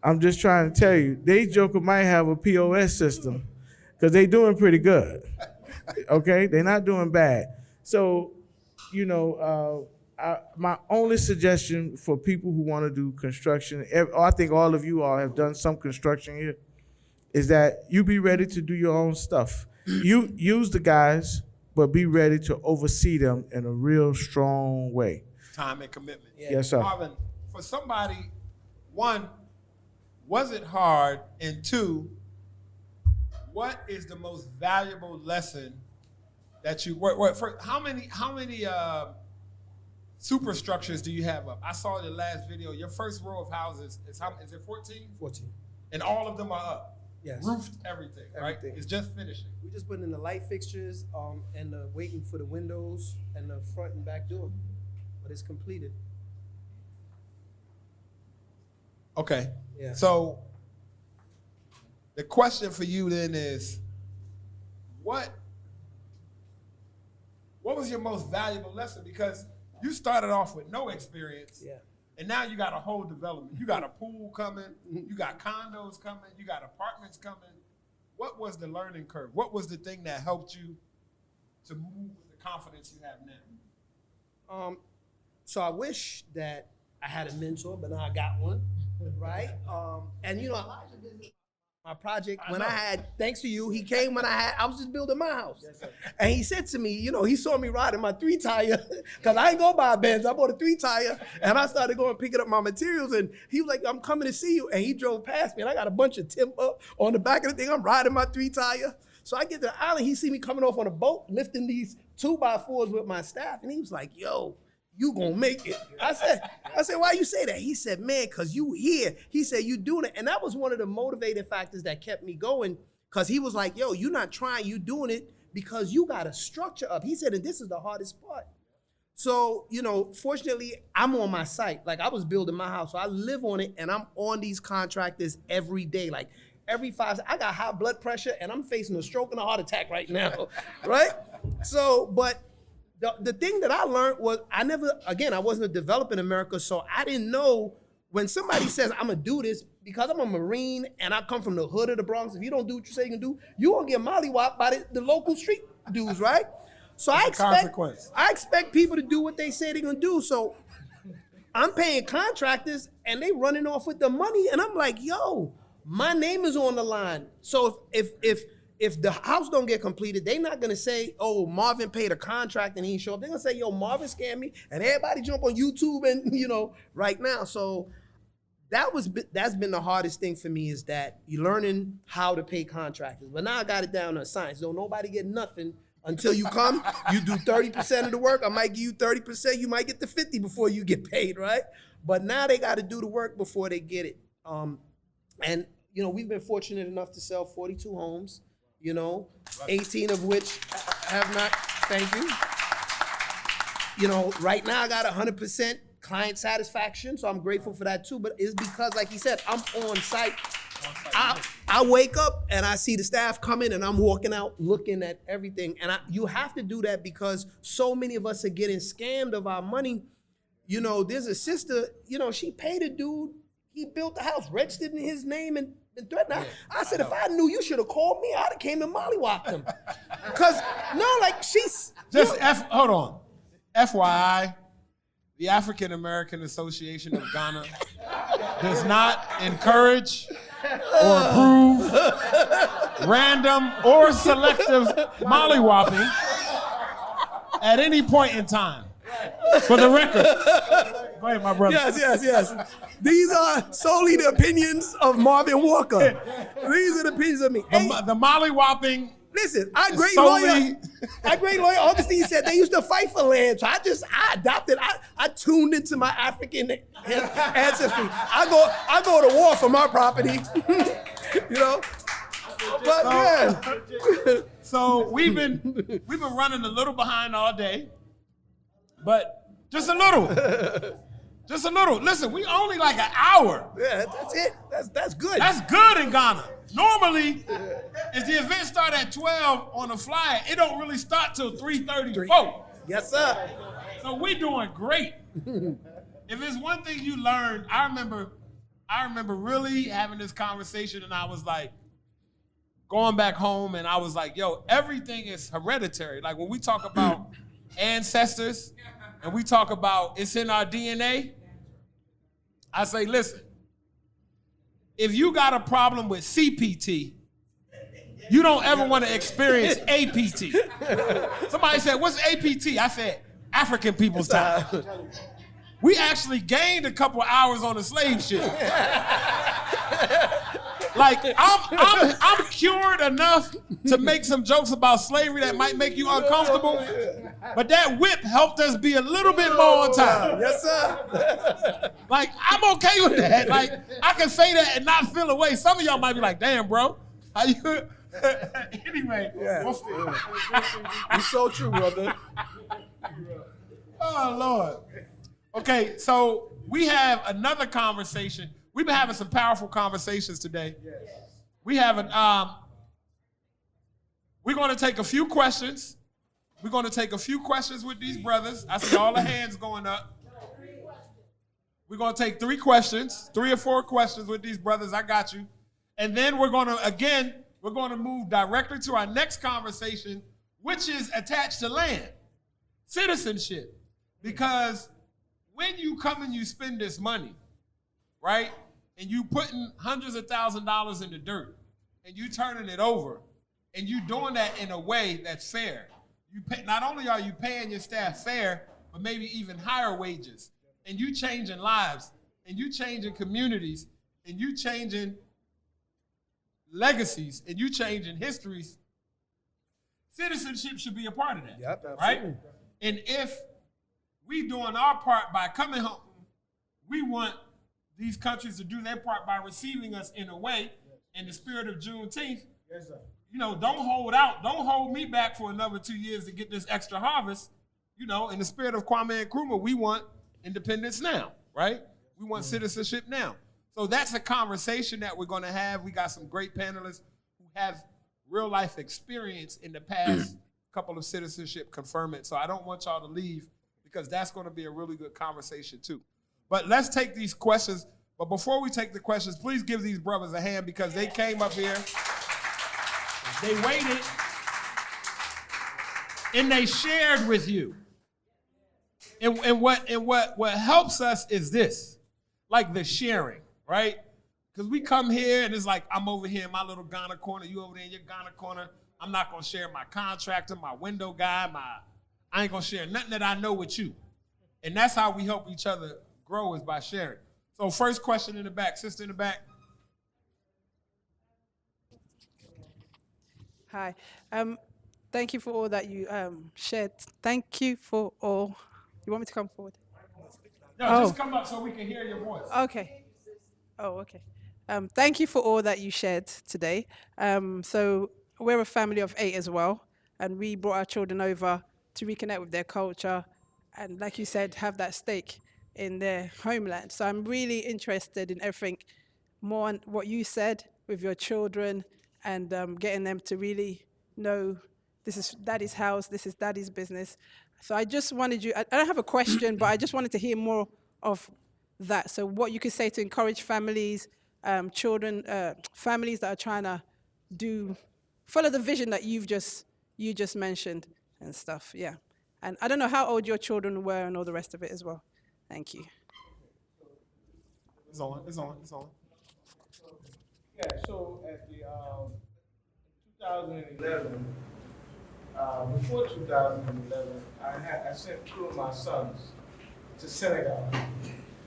I'm just trying to tell you, they joker might have a POS system because they doing pretty good. Okay, they're not doing bad. So, my only suggestion for people who want to do construction, I think all of you all have done some construction here, is that you be ready to do your own stuff. You use the guys, but be ready to oversee them in a real strong way. Time and commitment. Yeah. Yes, sir. Marvin, for somebody, one, was it hard? And two, what is the most valuable lesson that you work for? How many superstructures do you have up? I saw the last video. Your first row of houses is it 14? 14. And all of them are up. Yes. Roofed, everything, right? It's just finishing. We just putting in the light fixtures and waiting for the windows and the front and back door, but it's completed. Okay. Yeah. So the question for you then is, what was your most valuable lesson? Because you started off with no experience. Yeah. And now you got a whole development. You got a pool coming. You got condos coming. You got apartments coming. What was the learning curve? What was the thing that helped you to move with the confidence you have now? So I wish that I had a mentor, but now I got one, right? And Elijah did my project when I had, thanks to you, he came when I was just building my house. Yes, sir. And he said to me, he saw me riding my 3-tire, because I ain't go buy a Benz, I bought a 3-tire, and I started going picking up my materials, and he was like, I'm coming to see you, and he drove past me, and I got a bunch of timber on the back of the thing, I'm riding my 3-tire. So I get to the island, he see me coming off on a boat, lifting these 2x4s with my staff, and he was like, yo, you gonna make it. I said, why you say that? He said, man, cause you here. He said, you doing it. And that was one of the motivating factors that kept me going, cause he was like, yo, you not trying, you doing it because you got a structure up. He said, and this is the hardest part. So, fortunately, I'm on my site. Like, I was building my house, so I live on it, and I'm on these contractors every day. Like, every 5 seconds, I got high blood pressure, and I'm facing a stroke and a heart attack right now, right? So, but the thing that I learned was I wasn't a developer in America, so I didn't know when somebody says I'm gonna do this, because I'm a Marine and I come from the hood of the Bronx. If you don't do what you say you can do, you gonna get mollywopped by the local street dudes, right? So I expect people to do what they say they're gonna do. So I'm paying contractors and they running off with the money, and I'm like, yo, my name is on the line. So if the house don't get completed, they not gonna say, oh, Marvin paid a contract and he didn't show up. They're gonna say, yo, Marvin scammed me, and everybody jump on YouTube and right now. So that's been the hardest thing for me, is that you're learning how to pay contractors. But now I got it down to science. Don't nobody get nothing until you come. You do 30% of the work. I might give you 30%. You might get the 50 before you get paid, right? But now they got to do the work before they get it. And we've been fortunate enough to sell 42 homes. 18 of which have not, thank you. Right now I got 100% client satisfaction, so I'm grateful for that too, but it's because, like he said, I'm on site. I wake up and I see the staff coming and I'm walking out looking at everything. And you have to do that because so many of us are getting scammed of our money. There's a sister, she paid a dude, he built the house, registered in his name and threatened. I said, if I knew, you should have called me. I'd have came and mollywopped him. Cause she's hold on. FYI, the African American Association of Ghana does not encourage or approve random or selective mollywopping at any point in time. For the record. Go ahead, my brother. Yes. These are solely the opinions of Marvin Walker. These are the opinions of me. The mollywopping. Listen, our great lawyer Augustine said they used to fight for land. So I adopted. I tuned into my African ancestry. I go to war for my property. So we've been running a little behind all day, but just a little. Listen, we only like an hour. Yeah, that's it. That's good. That's good in Ghana. Normally, if the event start at 12 on a flyer, it don't really start till 3:34. Yes, sir. So we doing great. If it's one thing you learned, I remember really having this conversation, and I was like, going back home, and I was like, yo, everything is hereditary. Like when we talk about ancestors, and we talk about it's in our DNA, I say, listen, if you got a problem with CPT, you don't ever want to experience APT. Somebody said, what's APT? I said, African people's time. We actually gained a couple hours on the slave ship. Like, I'm cured enough to make some jokes about slavery that might make you uncomfortable, but that whip helped us be a little bit more on time. Yes, sir. Like, I'm okay with that. Like, I can say that and not feel away. Some of y'all might be like, damn, bro. How you? Anyway. Yeah. You're so true, brother. Oh, Lord. Okay, so we have another conversation. We've been having some powerful conversations today. Yes. We have we're going to take a few questions. We're going to take a few questions with these brothers. I see all the hands going up. We're going to take 3 questions, 3 or 4 questions with these brothers. I got you. And then we're going to move directly to our next conversation, which is attached to land, citizenship. Because when you come and you spend this money, right, and you putting hundreds of $1,000s in the dirt, and you turning it over, and you doing that in a way that's fair. Not only are you paying your staff fair, but maybe even higher wages, and you changing lives, and you changing communities, and you changing legacies, and you changing histories. Citizenship should be a part of that, Yep, right? absolutely. And if we doing our part by coming home, we want these countries to do their part by receiving us in a way, in the spirit of Juneteenth. Yes, sir. You know, don't hold out. Don't hold me back for another 2 years to get this extra harvest. You know, in the spirit of Kwame Nkrumah, we want independence now, right? We want citizenship now. So that's a conversation that we're going to have. We got some great panelists who have real life experience in the past couple of citizenship conferments. So I don't want y'all to leave because that's going to be a really good conversation too. But let's take these questions. But before we take the questions, please give these brothers a hand because they came up here, they waited, and they shared with you. And what helps us is this, like the sharing, right? Because we come here and it's like, I'm over here in my little Ghana corner, you over there in your Ghana corner. I'm not gonna share my contractor, my window guy, I ain't gonna share nothing that I know with you. And that's how we help each other grow, is by sharing. So first question in the back, sister in the back. Hi. Thank you for all that you shared. Thank you for all. You want me to come forward? No, just come up so we can hear your voice. Okay. Oh, okay. Thank you for all that you shared today. So we're a family of 8 as well, and we brought our children over to reconnect with their culture and, like you said, have that stake in their homeland. So I'm really interested in everything more on what you said with your children and getting them to really know this is daddy's house, this is daddy's business. So I just wanted you, I don't have a question, but I just wanted to hear more of that. So what you could say to encourage families, children, families that are trying to follow the vision that you just mentioned and stuff, yeah. And I don't know how old your children were and all the rest of it as well. Thank you. It's on. Yeah, so at the 2011, before 2011, I sent 2 of my sons to Senegal.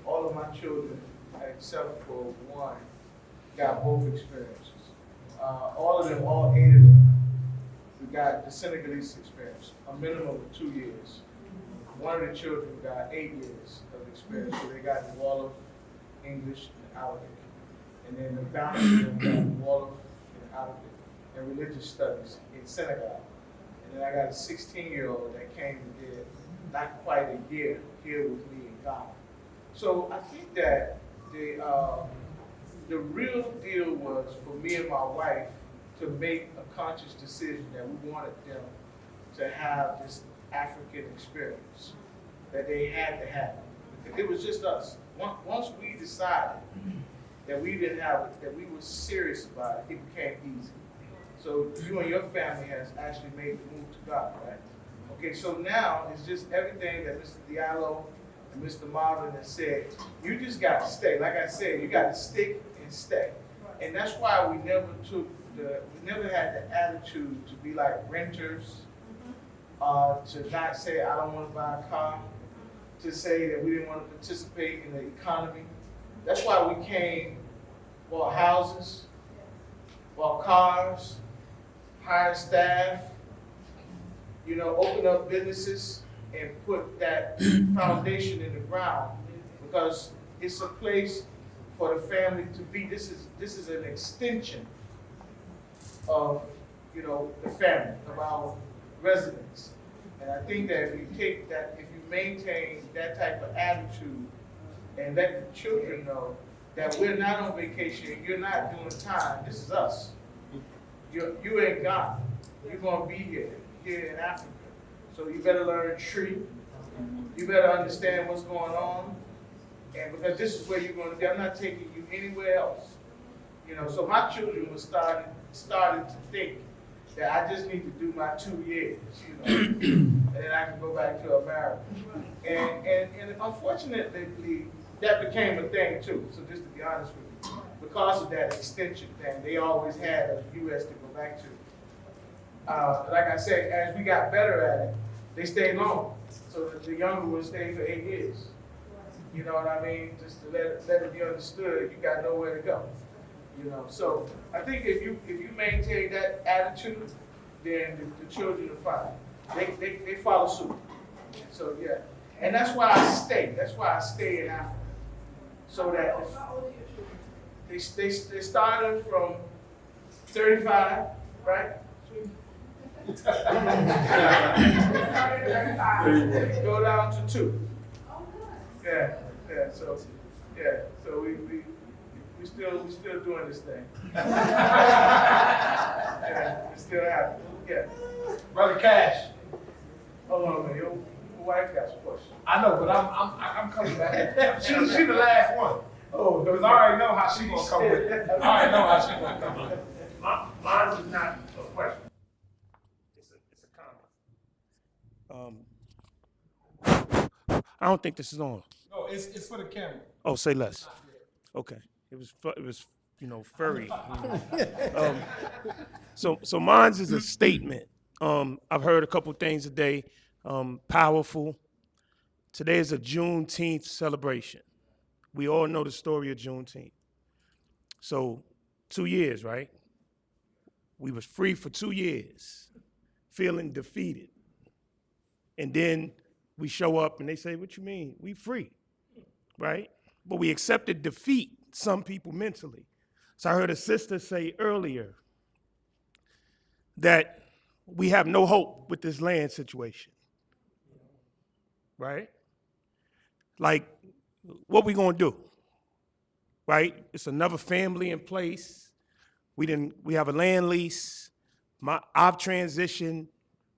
All of my children, except for one, got both experiences. All 8 of them, we got the Senegalese experience, a minimum of 2 years. One of the children got 8 years of experience, so they got the Wolof, English, and Arabic. And then the balance of them got Wolof and Arabic and religious studies in Senegal. And then I got a 16-year-old that came and did not quite a year here with me in Ghana. So I think that the real deal was for me and my wife to make a conscious decision that we wanted them to have this African experience. that they had to have. It was just us. Once we decided that we didn't have it, that we were serious about it, it became easy. So you and your family has actually made the move to God, right? Okay, so now it's just everything that Mr. Diallo and Mr. Marvin has said. You just got to stay. Like I said, you got to stick and stay. And that's why we never had the attitude to be like renters, to not say, I don't want to buy a car, to say that we didn't want to participate in the economy. That's why we came, bought houses, bought cars, hired staff, opened up businesses and put that foundation in the ground, because it's a place for the family to be. This is an extension of the family, of our residents. And I think that if you maintain that type of attitude and let the children know that we're not on vacation, you're not doing time, this is us. You ain't gone. You're gonna be here in Africa. So you better learn to treat. You better understand what's going on. And because this is where you're gonna be, I'm not taking you anywhere else. So my children were starting to think that I just need to do my 2 years, and then I can go back to America. And unfortunately, that became a thing too. So just to be honest with you, because of that extension thing, they always had a U.S. to go back to. Like I said, as we got better at it, they stayed long. So the younger ones stayed for 8 years. You know what I mean? Just to let it be understood, you got nowhere to go. So I think if you maintain that attitude, then the children are fine. They follow suit. So yeah, and that's why I stay. That's why I stay in Africa. So that they started from 35, right? Go down to 2. Yeah. So we still doing this thing. Yeah, we still have it. Yeah. Brother Cash. Hold on a minute. Your wife got some questions. I know, but I'm coming back. She the last one. Oh, Because I already know how she gonna come with it. I already know how she gonna come with it. Mine is not a question. It's a comment. I don't think this is on. No, it's for the camera. Oh, say less. Okay. It was furry. So mine's is a statement. I've heard a couple things today, powerful. Today is a Juneteenth celebration. We all know the story of Juneteenth. So 2 years, right? We was free for 2 years, feeling defeated. And then we show up and they say, what you mean? We free, right? But we accepted defeat, some people mentally. So I heard a sister say earlier that we have no hope with this land situation, right? Like, what we gonna do, right? It's another family in place. We have a land lease. I've transitioned.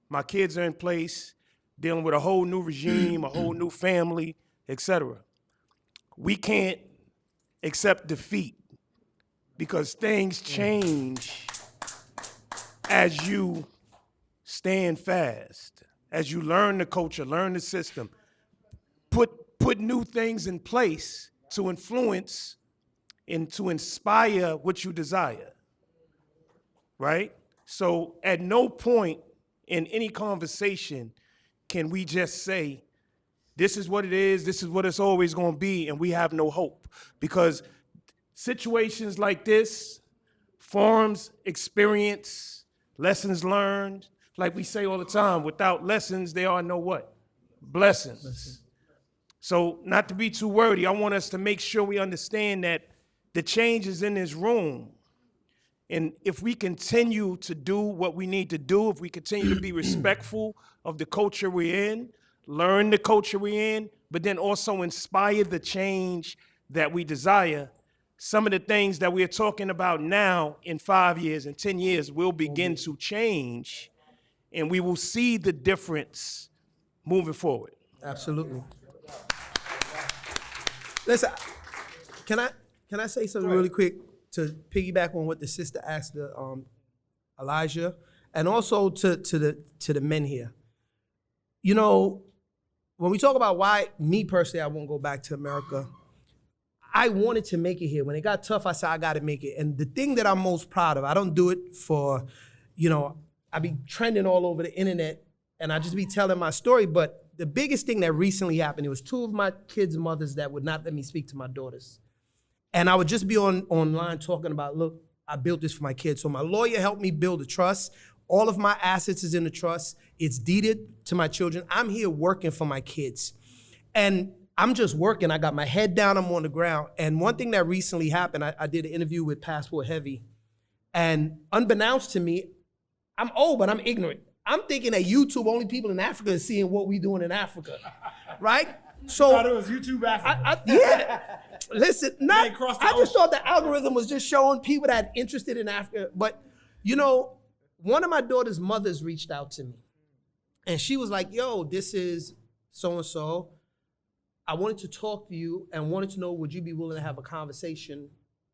My kids are in place, dealing with a whole new regime, a whole new family, etc. We can't accept defeat because things change as you stand fast, as you learn the culture, learn the system, put new things in place to influence and to inspire what you desire, right? So at no point in any conversation can we just say, this is what it is, this is what it's always gonna be, and we have no hope. Because situations like this forms experience, lessons learned. Like we say all the time, without lessons, there are no what? Blessings. So not to be too wordy, I want us to make sure we understand that the change is in this room. And if we continue to do what we need to do, if we continue to be respectful of the culture we're in, learn the culture we're in, but then also inspire the change that we desire, some of the things that we're talking about now in 5 years and 10 years will begin to change, and we will see the difference moving forward. Absolutely. Listen, can I say something really quick to piggyback on what the sister asked Elijah, and also to the men here. You know, when we talk about why me personally I won't go back to America, I wanted to make it here. When it got tough, I said I got to make it. And the thing that I'm most proud of, I don't do it for, I be trending all over the internet and I just be telling my story. But the biggest thing that recently happened, it was two of my kids' mothers that would not let me speak to my daughters. And I would just be online talking about, look, I built this for my kids. So my lawyer helped me build a trust. All of my assets is in the trust. It's deeded to my children. I'm here working for my kids. And I'm just working. I got my head down. I'm on the ground. And one thing that recently happened, I did an interview with Passport Heavy. And unbeknownst to me, I'm old, but I'm ignorant. I'm thinking that YouTube, only people in Africa is seeing what we doing in Africa, right? So I thought it was YouTube Africa. yeah. Listen, I just thought the algorithm was just showing people that interested in Africa. But, one of my daughter's mothers reached out to me. And she was like, yo, this is so-and-so. I wanted to talk to you and wanted to know, would you be willing to have a conversation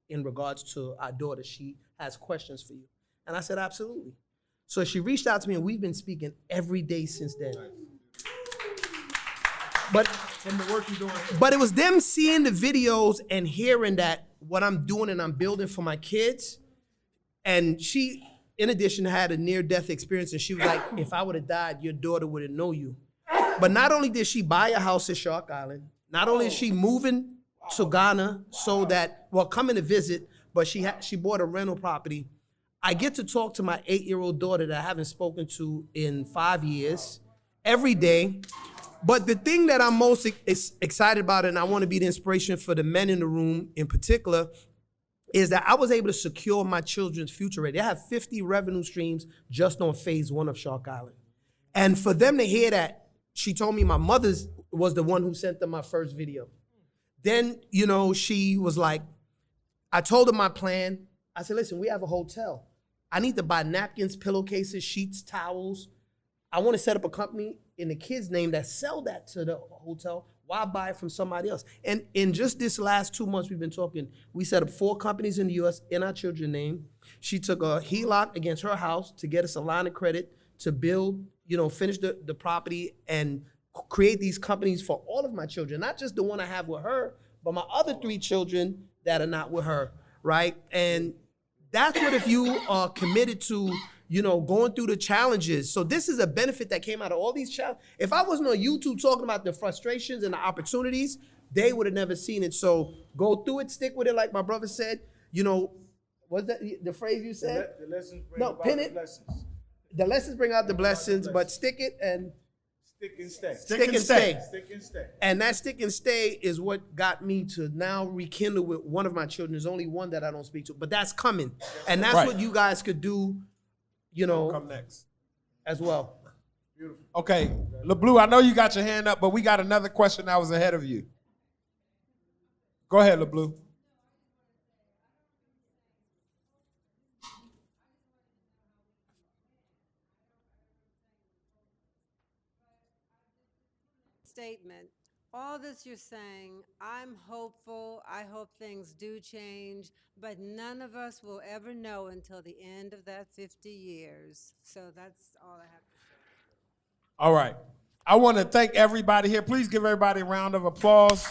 in regards to our daughter? She has questions for you. And I said, absolutely. So she reached out to me and we've been speaking every day since then. But From the work you're doing. But it was them seeing the videos and hearing that what I'm doing and I'm building for my kids. And she, in addition, had a near-death experience. And she was like, if I would have died, your daughter wouldn't know you. But not only did she buy a house in Shark Island, not only is she moving to Ghana so that, coming to visit, but she bought a rental property. I get to talk to my 8-year-old daughter that I haven't spoken to in 5 years, every day. But the thing that I'm most excited about, and I want to be the inspiration for the men in the room in particular, is that I was able to secure my children's future rate. They have 50 revenue streams just on phase 1 of Shark Island. And for them to hear that, she told me my mother's was the one who sent them my first video. Then, she was like, I told her my plan. I said, listen, we have a hotel. I need to buy napkins, pillowcases, sheets, towels. I want to set up a company in the kids' name that sell that to the hotel. Why buy it from somebody else? And in just this last 2 months we've been talking, we set up 4 companies in the U.S. in our children's name. She took a HELOC against her house to get us a line of credit to build, finish the property and create these companies for all of my children, not just the one I have with her, but my other 3 children that are not with her, right? And that's what if you are committed to, going through the challenges. So this is a benefit that came out of all these challenges. If I wasn't on YouTube talking about the frustrations and the opportunities, they would have never seen it. So go through it, stick with it, like my brother said. What's that the phrase you said? The lessons bring about the blessings. The lessons bring out the blessings, but stick it and Stick and stay. Stick and stay. Stick and stay. And that stick and stay is what got me to now rekindle with one of my children. There's only one that I don't speak to, but that's coming. And that's what you guys could do, Come next. as well. Beautiful. Okay, LeBlue, I know you got your hand up, but we got another question that was ahead of you. Go ahead, LeBlue. Statement. All this you're saying, I'm hopeful, I hope things do change, but none of us will ever know until the end of that 50 years. So that's all I have to say. All right. I want to thank everybody here. Please give everybody a round of applause.